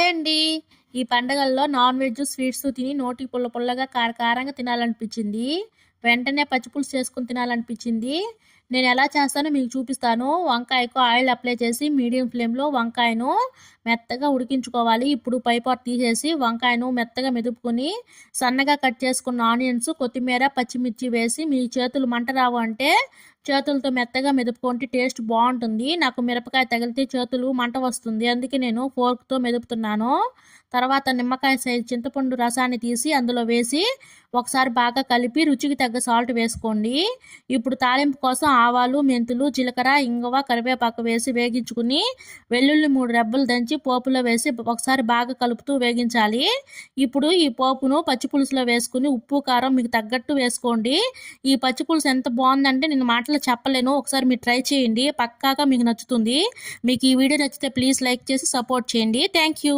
Hi అండి. ఈ పండగల్లో నాన్ వెజ్, స్వీట్స్ తిని నోటికి పుల్ల పుల్లగా, కారంగా తినాలనిపించింది. వెంటనే పచ్చి పులుసు చేసుకొని తినాలనిపించింది. నేను ఎలా చేస్తానో మీకు చూపిస్తాను. వంకాయకు ఆయిల్ అప్లై చేసి మీడియం ఫ్లేమ్లో వంకాయను మెత్తగా ఉడికించుకోవాలి. ఇప్పుడు పైపాటు తీసేసి వంకాయను మెత్తగా మెదుపుకొని సన్నగా కట్ చేసుకున్న ఆనియన్స్, కొత్తిమీర, పచ్చిమిర్చి వేసి మీ చేతులు మంట రావు అంటే చేతులతో మెత్తగా మెదుపుకుంటే టేస్ట్ బాగుంటుంది. నాకు మిరపకాయ తగిలితే చేతులు మంట వస్తుంది, అందుకే నేను ఫోర్క్తో మెదుపుతున్నాను. తర్వాత నిమ్మకాయ సైజు చింతపండు రసాన్ని తీసి అందులో వేసి ఒకసారి బాగా కలిపి రుచికి తగ్గ సాల్ట్ వేసుకోండి. ఇప్పుడు తాలింపు కోసం ఆవాలు, మెంతులు, జీలకర్ర, ఇంగువ, కరివేపాకు వేసి వేగించుకుని వెల్లుల్లి 3 రెబ్బలు దంచి పోపులో వేసి ఒకసారి బాగా కలుపుతూ వేగించాలి. ఇప్పుడు ఈ పోపును పచ్చి పులుసులో వేసుకుని ఉప్పు, కారం మీకు తగ్గట్టు వేసుకోండి. ఈ పచ్చి పులుసు ఎంత బాగుందంటే నేను మాటలు చెప్పలేను. ఒకసారి మీరు ట్రై చేయండి, పక్కాగా మీకు నచ్చుతుంది. మీకు ఈ వీడియో నచ్చితే ప్లీజ్ లైక్ చేసి సపోర్ట్ చేయండి. Thank you.